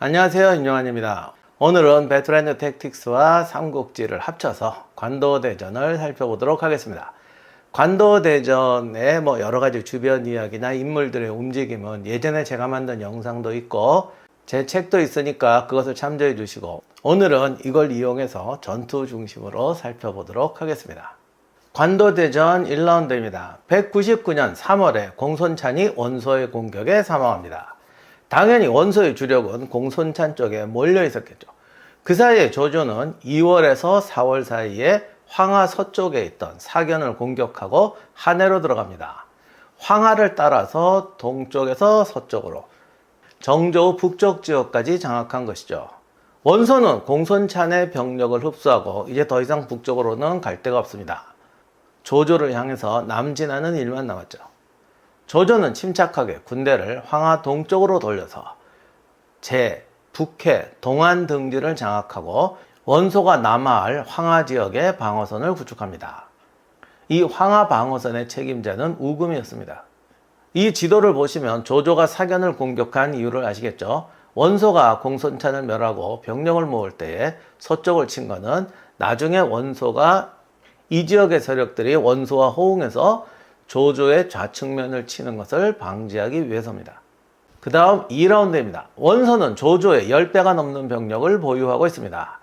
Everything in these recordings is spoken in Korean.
안녕하세요, 임영환입니다. 오늘은 배틀앤드 택틱스와 삼국지를 합쳐서 관도대전을 살펴보도록 하겠습니다. 관도대전의 여러 가지 주변 이야기나 인물들의 움직임은 예전에 제가 만든 영상도 있고 제 책도 있으니까 그것을 참조해 주시고, 오늘은 이걸 이용해서 전투 중심으로 살펴보도록 하겠습니다. 관도대전 1라운드입니다. 199년 3월에 공손찬이 원소의 공격에 사망합니다. 당연히 원소의 주력은 공손찬 쪽에 몰려 있었겠죠. 그 사이에 조조는 2월에서 4월 사이에 황하 서쪽에 있던 사견을 공격하고 한해로 들어갑니다. 황하를 따라서 동쪽에서 서쪽으로 정조 북쪽 지역까지 장악한 것이죠. 원소는 공손찬의 병력을 흡수하고 이제 더 이상 북쪽으로는 갈 데가 없습니다. 조조를 향해서 남진하는 일만 남았죠. 조조는 침착하게 군대를 황하 동쪽으로 돌려서 제, 북해, 동안 등지를 장악하고 원소가 남하할 황하 지역의 방어선을 구축합니다. 이 황하 방어선의 책임자는 우금이었습니다. 이 지도를 보시면 조조가 사견을 공격한 이유를 아시겠죠? 원소가 공손찬을 멸하고 병력을 모을 때에 서쪽을 친 것은 나중에 원소가 이 지역의 세력들이 원소와 호응해서 조조의 좌측면을 치는 것을 방지하기 위해서입니다. 그 다음 2라운드입니다. 원소는 조조의 10배가 넘는 병력을 보유하고 있습니다.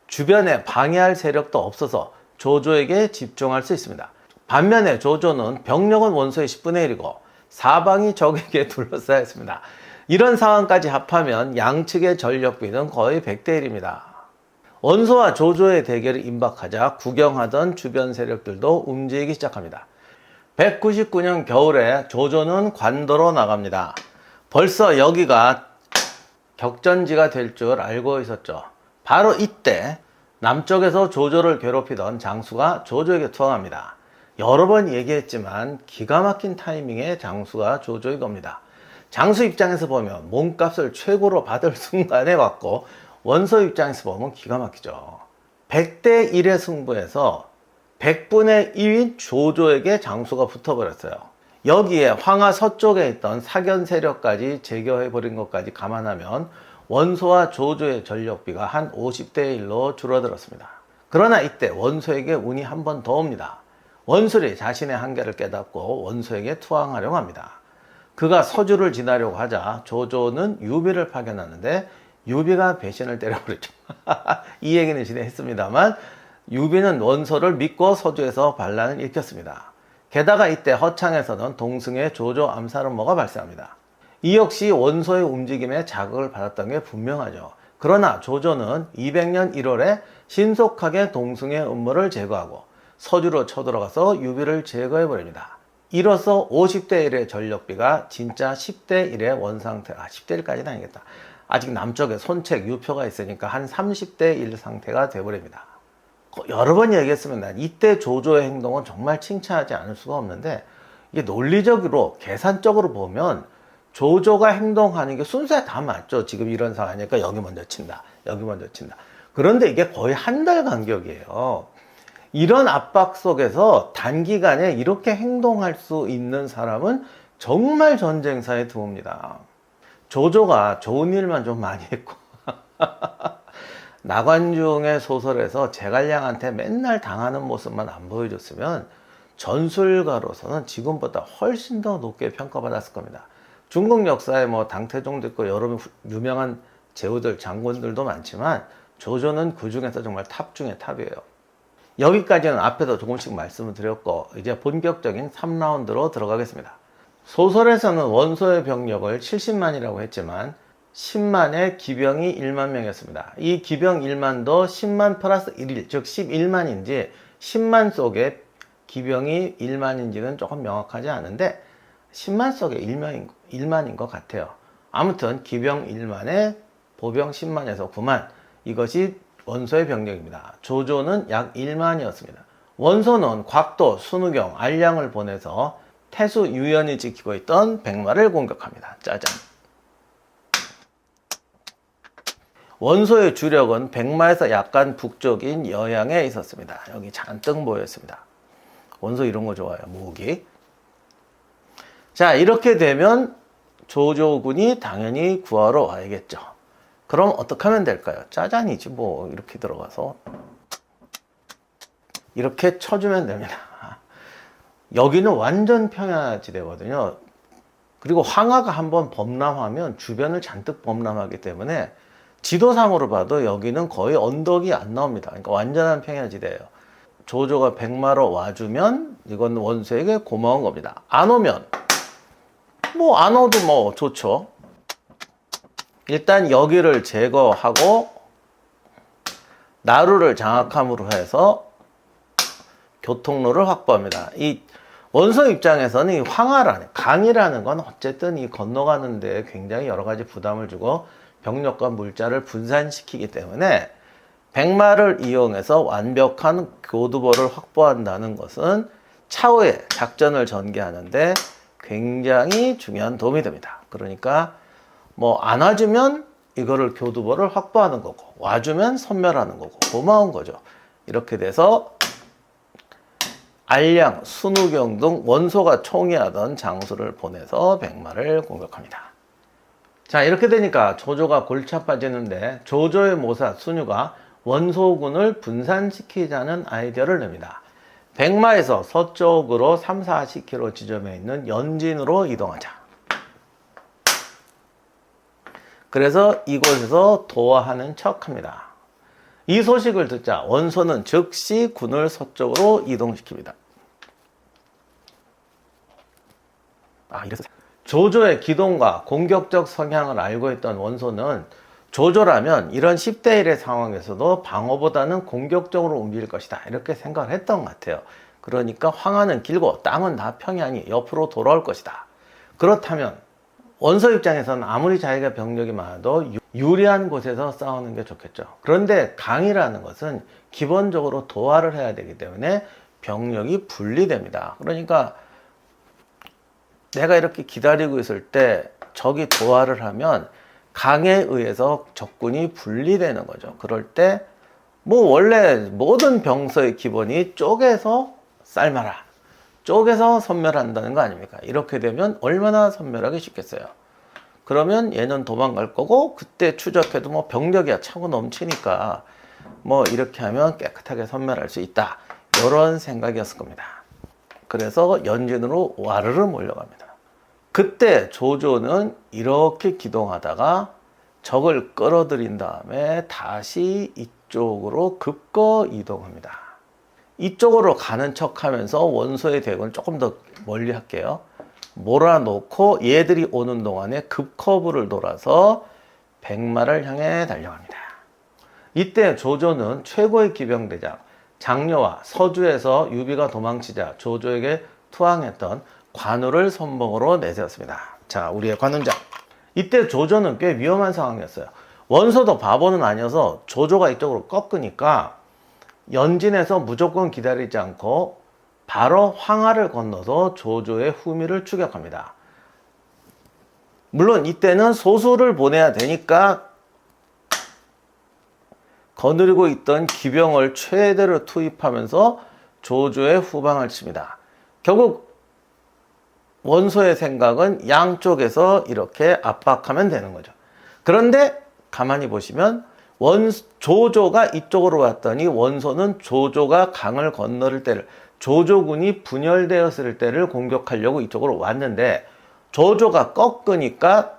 주변에 방해할 세력도 없어서 조조에게 집중할 수 있습니다. 반면에 조조는 병력은 원소의 10분의 1이고 사방이 적에게 둘러싸여 있습니다. 이런 상황까지 합하면 양측의 전력비는 거의 100대 1입니다. 원소와 조조의 대결이 임박하자 구경하던 주변 세력들도 움직이기 시작합니다. 199년 겨울에 조조는 관도로 나갑니다. 벌써 여기가 격전지가 될 줄 알고 있었죠. 바로 이때 남쪽에서 조조를 괴롭히던 장수가 조조에게 투항합니다. 여러 번 얘기했지만 기가 막힌 타이밍에 장수가 조조에게 옵니다. 장수 입장에서 보면 몸값을 최고로 받을 순간에 왔고, 원소 입장에서 보면 기가 막히죠. 100대 1의 승부에서 100분의 1인 조조에게 장수가 붙어버렸어요. 여기에 황하 서쪽에 있던 사견 세력까지 제거해버린 것까지 감안하면 원소와 조조의 전력비가 한 50대 1로 줄어들었습니다. 그러나 이때 원소에게 운이 한 번 더 옵니다. 원술이 자신의 한계를 깨닫고 원소에게 투항하려고 합니다. 그가 서주를 지나려고 하자 조조는 유비를 파견하는데 유비가 배신을 때려버렸죠. 이 얘기는 전에 했습니다만 유비는 원소를 믿고 서주에서 반란을 일으켰습니다. 게다가 이때 허창에서는 동승의 조조 암살 음모가 발생합니다. 이 역시 원소의 움직임에 자극을 받았던 게 분명하죠. 그러나 조조는 200년 1월에 신속하게 동승의 음모를 제거하고 서주로 쳐들어가서 유비를 제거해버립니다. 이로써 50대 1의 전력비가 진짜 10대 1의 원상태가, 10대 1까지는 아니겠다. 아직 남쪽에 손책, 유표가 있으니까 한 30대 1 상태가 돼버립니다. 여러 번 얘기했습니다. 이때 조조의 행동은 정말 칭찬하지 않을 수가 없는데, 이게 논리적으로 계산적으로 보면 조조가 행동하는 게 순서에 다 맞죠. 지금 이런 상황이니까 여기 먼저 친다, 여기 먼저 친다. 그런데 이게 거의 한 달 간격이에요. 이런 압박 속에서 단기간에 이렇게 행동할 수 있는 사람은 정말 전쟁사에 드뭅니다. 조조가 좋은 일만 좀 많이 했고 나관중의 소설에서 제갈량한테 맨날 당하는 모습만 안 보여줬으면 전술가로서는 지금보다 훨씬 더 높게 평가받았을 겁니다. 중국 역사에 당태종도 있고 여러 유명한 제후들, 장군들도 많지만 조조는 그 중에서 정말 탑 중에 탑이에요. 여기까지는 앞에도 조금씩 말씀을 드렸고, 이제 본격적인 3라운드로 들어가겠습니다. 소설에서는 원소의 병력을 70만이라고 했지만 10만의 기병이 1만 명이었습니다. 이 기병 1만도 10만 플러스 1일, 즉 11만인지 10만 속에 기병이 1만인지는 조금 명확하지 않은데 10만 속에 1만인 것 같아요. 아무튼 기병 1만에 보병 10만에서 9만, 이것이 원소의 병력입니다. 조조는 약 1만이었습니다. 원소는 곽도, 순우경, 알량을 보내서 태수 유연이 지키고 있던 백마를 공격합니다. 짜잔. 원소의 주력은 백마에서 약간 북쪽인 여양에 있었습니다. 여기 잔뜩 모였습니다. 원소 이런 거 좋아요. 무기. 자, 이렇게 되면 조조군이 당연히 구하러 와야겠죠. 그럼 어떻게 하면 될까요? 짜잔이지 뭐. 이렇게 들어가서 이렇게 쳐주면 됩니다. 여기는 완전 평야지대거든요. 그리고 황하가 한번 범람하면 주변을 잔뜩 범람하기 때문에 지도상으로 봐도 여기는 거의 언덕이 안 나옵니다. 그러니까 완전한 평야지대예요. 조조가 백마로 와주면 이건 원소에게 고마운 겁니다. 안 오면 뭐 안 와도 뭐 좋죠. 일단 여기를 제거하고 나루를 장악함으로 해서 교통로를 확보합니다. 이 원소 입장에서는 이 황하라는 강이라는 건 어쨌든 이 건너가는데 굉장히 여러 가지 부담을 주고 병력과 물자를 분산시키기 때문에 백마를 이용해서 완벽한 교두보를 확보한다는 것은 차후에 작전을 전개하는데 굉장히 중요한 도움이 됩니다. 그러니까 뭐 안 와주면 이거를 교두보를 확보하는 거고 와주면 섬멸하는 거고 고마운 거죠. 이렇게 돼서 알량, 순우경 등 원소가 총애하던 장수를 보내서 백마를 공격합니다. 자, 이렇게 되니까 조조가 골치 아파지는데 조조의 모사 순유가 원소군을 분산시키자는 아이디어를 냅니다. 백마에서 서쪽으로 3, 40km 지점에 있는 연진으로 이동하자. 그래서 이곳에서 도하하는 척합니다. 이 소식을 듣자 원소는 즉시 군을 서쪽으로 이동시킵니다. 조조의 기동과 공격적 성향을 알고 있던 원소는 조조라면 이런 10대 1의 상황에서도 방어보다는 공격적으로 움직일 것이다 이렇게 생각을 했던 것 같아요. 그러니까 황하는 길고 땅은 다 평야니 옆으로 돌아올 것이다. 그렇다면 원소 입장에서는 아무리 자기가 병력이 많아도 유리한 곳에서 싸우는 게 좋겠죠. 그런데 강이라는 것은 기본적으로 도하를 해야 되기 때문에 병력이 분리됩니다. 그러니까 내가 이렇게 기다리고 있을 때 적이 도하를 하면 강에 의해서 적군이 분리되는 거죠. 그럴 때 뭐 원래 모든 병서의 기본이 쪼개서 삶아라, 쪼개서 섬멸한다는 거 아닙니까? 이렇게 되면 얼마나 섬멸하기 쉽겠어요. 그러면 얘는 도망갈 거고 그때 추적해도 뭐 병력이야 차고 넘치니까 뭐 이렇게 하면 깨끗하게 섬멸할 수 있다. 이런 생각이었을 겁니다. 그래서 연진으로 와르르 몰려갑니다. 그때 조조는 이렇게 기동하다가 적을 끌어들인 다음에 다시 이쪽으로 급거 이동합니다. 이쪽으로 가는 척 하면서 원소의 대군을 조금 더 멀리 할게요. 몰아놓고 얘들이 오는 동안에 급커브를 돌아서 백마를 향해 달려갑니다. 이때 조조는 최고의 기병대장 장려와 서주에서 유비가 도망치자 조조에게 투항했던 관우를 선봉으로 내세웠습니다. 자, 우리의 관운장. 이때 조조는 꽤 위험한 상황이었어요. 원소도 바보는 아니어서 조조가 이쪽으로 꺾으니까 연진에서 무조건 기다리지 않고 바로 황하를 건너서 조조의 후미를 추격합니다. 물론 이때는 소수를 보내야 되니까 거느리고 있던 기병을 최대로 투입하면서 조조의 후방을 칩니다. 결국 원소의 생각은 양쪽에서 이렇게 압박하면 되는 거죠. 그런데 가만히 보시면 조조가 이쪽으로 왔더니 원소는 조조가 강을 건너를 때를 조조군이 분열되었을 때를 공격하려고 이쪽으로 왔는데 조조가 꺾으니까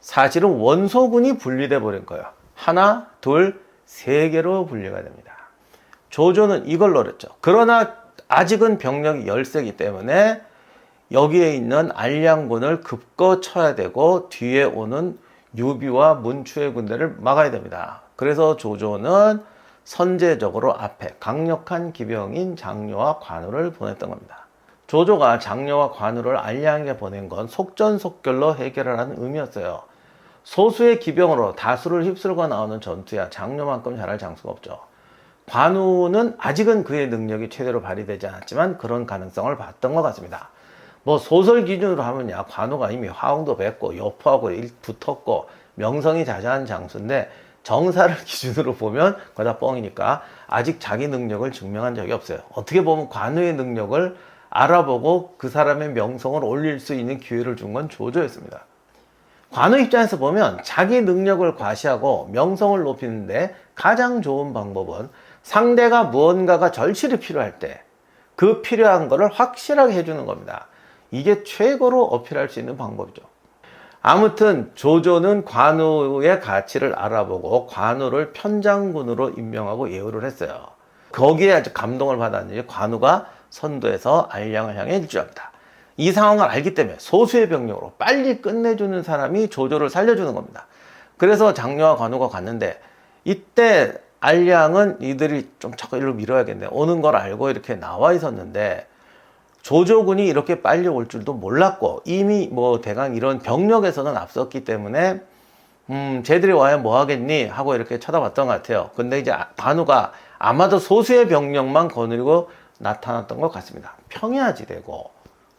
사실은 원소군이 분리돼 버린 거예요. 하나, 둘, 세 개로 분리가 됩니다. 조조는 이걸 노렸죠. 그러나 아직은 병력이 열세기 때문에 여기에 있는 알량군을 급거 쳐야 되고 뒤에 오는 유비와 문추의 군대를 막아야 됩니다. 그래서 조조는 선제적으로 앞에 강력한 기병인 장려와 관우를 보냈던 겁니다. 조조가 장려와 관우를 알량에게 보낸 건 속전속결로 해결하라는 의미였어요. 소수의 기병으로 다수를 휩쓸고 나오는 전투야 장려만큼 잘할 장수가 없죠. 관우는 아직은 그의 능력이 최대로 발휘되지 않았지만 그런 가능성을 봤던 것 같습니다. 뭐 소설 기준으로 하면야 관우가 이미 화웅도 뵙고 여포하고 붙었고 명성이 자자한 장수인데 정사를 기준으로 보면 그거 다 뻥이니까 아직 자기 능력을 증명한 적이 없어요. 어떻게 보면 관우의 능력을 알아보고 그 사람의 명성을 올릴 수 있는 기회를 준 건 조조였습니다. 관우 입장에서 보면 자기 능력을 과시하고 명성을 높이는데 가장 좋은 방법은 상대가 무언가가 절실히 필요할 때 그 필요한 거를 확실하게 해주는 겁니다. 이게 최고로 어필할 수 있는 방법이죠. 아무튼 조조는 관우의 가치를 알아보고 관우를 편장군으로 임명하고 예우를 했어요. 거기에 아주 감동을 받았는지 관우가 선도해서 알량을 향해 일주합니다. 이 상황을 알기 때문에 소수의 병력으로 빨리 끝내주는 사람이 조조를 살려주는 겁니다. 그래서 장려와 관우가 갔는데 이때 알량은 이들이 좀 자꾸 일로 밀어야겠네 오는 걸 알고 이렇게 나와 있었는데 조조군이 이렇게 빨리 올 줄도 몰랐고 이미 뭐 대강 이런 병력에서는 앞섰기 때문에 쟤들이 와야 뭐 하겠니 하고 이렇게 쳐다봤던 것 같아요. 근데 이제 관우가 아마도 소수의 병력만 거느리고 나타났던 것 같습니다. 평야지대고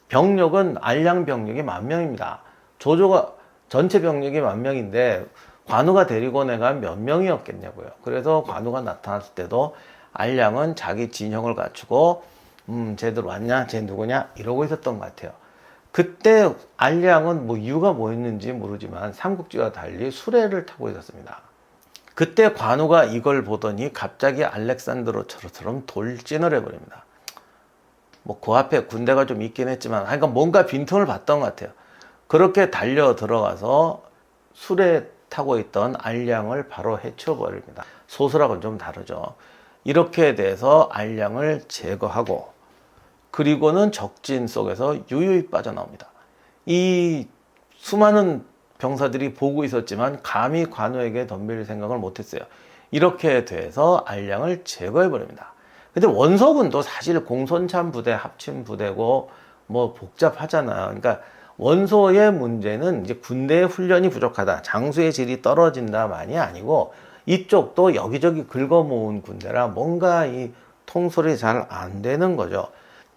병력은 알량 병력이 10,000명입니다. 조조가 전체 병력이 10,000명인데 관우가 데리고 내가 몇 명이었겠냐고요. 그래서 관우가 나타났을 때도 알량은 자기 진영을 갖추고 쟤들 왔냐? 쟤 누구냐? 이러고 있었던 것 같아요. 그때 알량은 뭐 이유가 뭐였는지 모르지만 삼국지와 달리 수레를 타고 있었습니다. 그때 관우가 이걸 보더니 갑자기 알렉산드로처럼 돌진을 해버립니다. 뭐 그 앞에 군대가 좀 있긴 했지만 그러니까 뭔가 빈틈을 봤던 것 같아요. 그렇게 달려 들어가서 수레 타고 있던 알량을 바로 해쳐버립니다. 소수랑은 좀 다르죠. 이렇게 돼서 알량을 제거하고 그리고는 적진 속에서 유유히 빠져나옵니다. 이 수많은 병사들이 보고 있었지만 감히 관우에게 덤빌 생각을 못했어요. 이렇게 돼서 알량을 제거해버립니다. 근데 원소군도 사실 공손참 부대 합친 부대고 뭐 복잡하잖아요. 그러니까 원소의 문제는 이제 군대의 훈련이 부족하다, 장수의 질이 떨어진다만이 아니고 이쪽도 여기저기 긁어모은 군대라 뭔가 이 통솔이 잘 안 되는 거죠.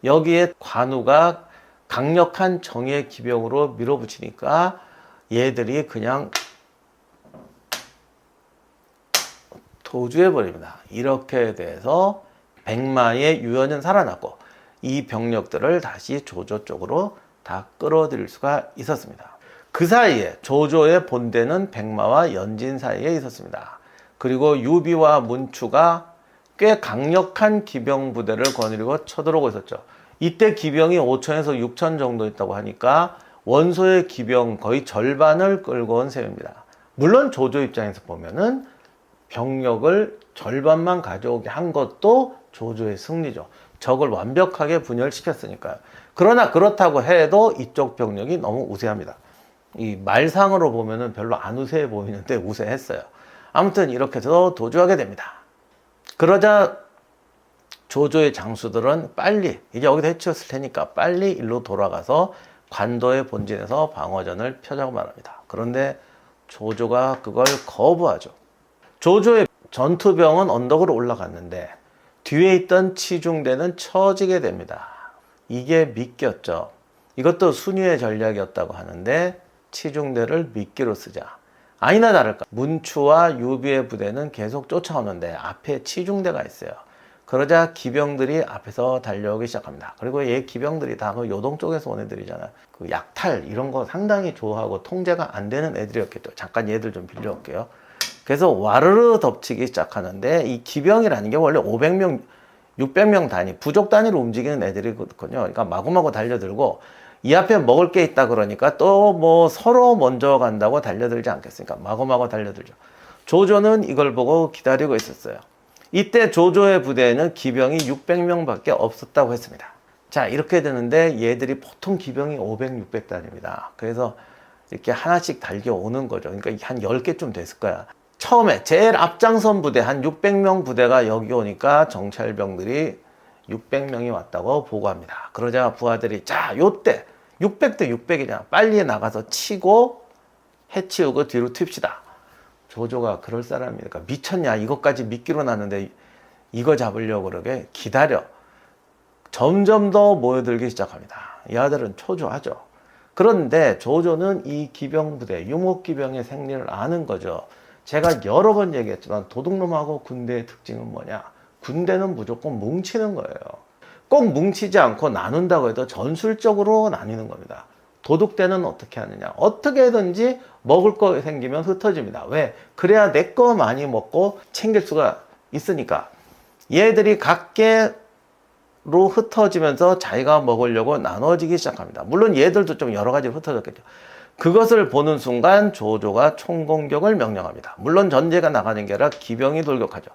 여기에 관우가 강력한 정예 기병으로 밀어붙이니까 얘들이 그냥 도주해버립니다. 이렇게 돼서 백마의 유연은 살아났고 이 병력들을 다시 조조 쪽으로 다 끌어들일 수가 있었습니다. 그 사이에 조조의 본대는 백마와 연진 사이에 있었습니다. 그리고 유비와 문추가 꽤 강력한 기병 부대를 거느리고 쳐들어오고 있었죠. 이때 기병이 5,000에서 6,000 정도 있다고 하니까 원소의 기병 거의 절반을 끌고 온 셈입니다. 물론 조조 입장에서 보면은 병력을 절반만 가져오게 한 것도 조조의 승리죠. 적을 완벽하게 분열시켰으니까요. 그러나 그렇다고 해도 이쪽 병력이 너무 우세합니다. 이 말상으로 보면은 별로 안 우세해 보이는데 우세했어요. 아무튼 이렇게 해서 도주하게 됩니다. 그러자 조조의 장수들은 빨리 이제 여기서 해치웠을 테니까 빨리 일로 돌아가서 관도의 본진에서 방어전을 펴자고 말합니다. 그런데 조조가 그걸 거부하죠. 조조의 전투병은 언덕으로 올라갔는데 뒤에 있던 치중대는 처지게 됩니다. 이게 미끼였죠. 이것도 순위의 전략이었다고 하는데 치중대를 미끼로 쓰자. 아니나 다를까 문추와 유비의 부대는 계속 쫓아오는데 앞에 치중대가 있어요. 그러자 기병들이 앞에서 달려오기 시작합니다. 그리고 이 기병들이 다 그 요동 쪽에서 온 애들이잖아요. 그 약탈 이런 거 상당히 좋아하고 통제가 안 되는 애들이었겠죠. 잠깐 얘들 좀 빌려올게요. 그래서 와르르 덮치기 시작하는데 이 기병이라는 게 원래 500명, 600명 단위, 부족 단위로 움직이는 애들이거든요. 그러니까 마구마구 달려들고 이 앞에 먹을 게 있다 그러니까 또 뭐 서로 먼저 간다고 달려들지 않겠습니까? 마구마구 달려들죠. 조조는 이걸 보고 기다리고 있었어요. 이때 조조의 부대에는 기병이 600명 밖에 없었다고 했습니다. 자, 이렇게 되는데 얘들이 보통 기병이 500, 600단입니다. 그래서 이렇게 하나씩 달겨오는 거죠. 그러니까 한 10개쯤 됐을 거야. 처음에 제일 앞장선 부대 한 600명 부대가 여기 오니까 정찰병들이 600명이 왔다고 보고합니다. 그러자 부하들이 자, 요때 600대 600이냐 빨리 나가서 치고 해치우고 뒤로 튑시다. 조조가 그럴 사람이니까 미쳤냐 이것까지 미끼로 놨는데 이거 잡으려고 그러게 기다려. 점점 더 모여들기 시작합니다. 이 아들은 초조하죠. 그런데 조조는 이 기병부대 유목기병의 생리를 아는 거죠. 제가 여러 번 얘기했지만 도둑놈하고 군대의 특징은 뭐냐, 군대는 무조건 뭉치는 거예요. 꼭 뭉치지 않고 나눈다고 해도 전술적으로 나뉘는 겁니다. 도둑 때는 어떻게 하느냐? 어떻게든지 먹을 거 생기면 흩어집니다. 왜? 그래야 내 거 많이 먹고 챙길 수가 있으니까. 얘들이 각계로 흩어지면서 자기가 먹으려고 나눠지기 시작합니다. 물론 얘들도 좀 여러 가지로 흩어졌겠죠. 그것을 보는 순간 조조가 총공격을 명령합니다. 물론 전제가 나가는 게 아니라 기병이 돌격하죠.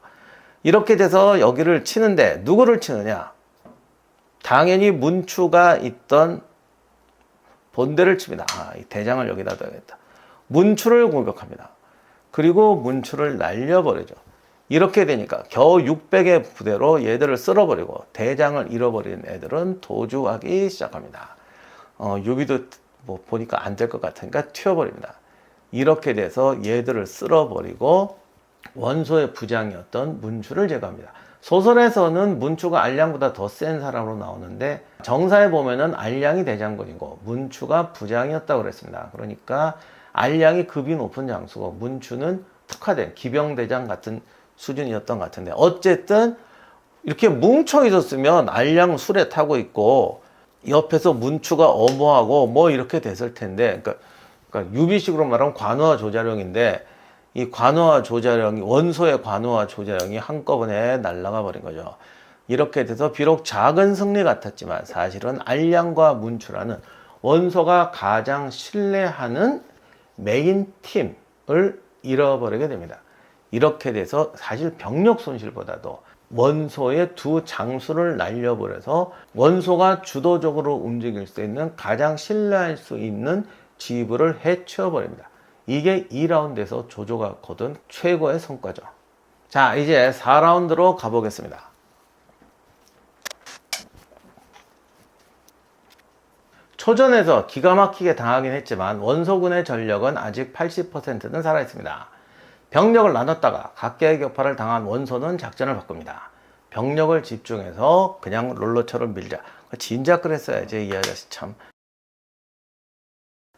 이렇게 돼서 여기를 치는데 누구를 치느냐? 당연히 문추가 있던 본대를 칩니다. 이 대장을 여기다 둬야겠다. 문추를 공격합니다. 그리고 문추를 날려버리죠. 이렇게 되니까 겨우 600의 부대로 얘들을 쓸어버리고 대장을 잃어버린 애들은 도주하기 시작합니다. 유비도 뭐 보니까 안 될 것 같으니까 튀어버립니다. 이렇게 돼서 얘들을 쓸어버리고 원소의 부장이었던 문추를 제거합니다. 소설에서는 문추가 알량보다 더 센 사람으로 나오는데 정사에 보면은 알량이 대장군이고 문추가 부장이었다고 그랬습니다. 그러니까 알량이 급이 높은 장수고 문추는 특화된 기병대장 같은 수준이었던 것 같은데 어쨌든 이렇게 뭉쳐 있었으면 알량 술에 타고 있고 옆에서 문추가 엄호하고 뭐 이렇게 됐을 텐데 그러니까 유비식으로 말하면 관우와 조자룡인데 이 관우와 조자룡이 원소의 관우와 조자룡이 한꺼번에 날아가 버린 거죠. 이렇게 돼서 비록 작은 승리 같았지만 사실은 알량과 문추라는 원소가 가장 신뢰하는 메인 팀을 잃어버리게 됩니다. 이렇게 돼서 사실 병력 손실보다도 원소의 두 장수를 날려버려서 원소가 주도적으로 움직일 수 있는 가장 신뢰할 수 있는 지부를 해치워버립니다. 이게 2라운드에서 조조가 거둔 최고의 성과죠. 자, 이제 4라운드로 가보겠습니다. 초전에서 기가 막히게 당하긴 했지만 원소군의 전력은 아직 80%는 살아있습니다. 병력을 나눴다가 각계의 격파를 당한 원소는 작전을 바꿉니다. 병력을 집중해서 그냥 롤러처럼 밀자. 진작 그랬어야지 이 아저씨 참.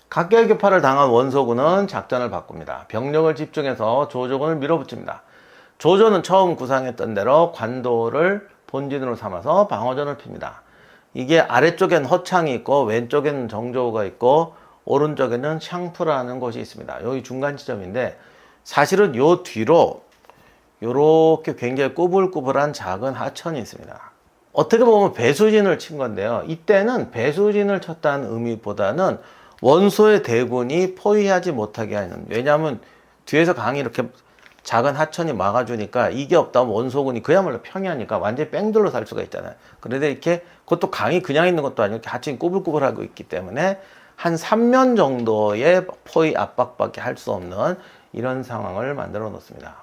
각계의 격파를 당한 원소군은 작전을 바꿉니다. 병력을 집중해서 조조군을 밀어붙입니다. 조조는 처음 구상했던 대로 관도를 본진으로 삼아서 방어전을 핍니다. 이게 아래쪽엔 허창이 있고 왼쪽에는 정조우가 있고 오른쪽에는 샹프라는 곳이 있습니다. 여기 중간 지점인데 사실은 요 뒤로 요렇게 굉장히 꾸불꾸불한 작은 하천이 있습니다. 어떻게 보면 배수진을 친 건데요. 이때는 배수진을 쳤다는 의미보다는 원소의 대군이 포위하지 못하게 하는, 왜냐하면 뒤에서 강이 이렇게 작은 하천이 막아주니까 이게 없다면 원소군이 그야말로 평이하니까 완전히 뺑돌로 살 수가 있잖아요. 그런데 이렇게 그것도 강이 그냥 있는 것도 아니고 이렇게 하천이 꾸불꾸불하고 있기 때문에 한 3면 정도의 포위 압박밖에 할 수 없는 이런 상황을 만들어 놓습니다.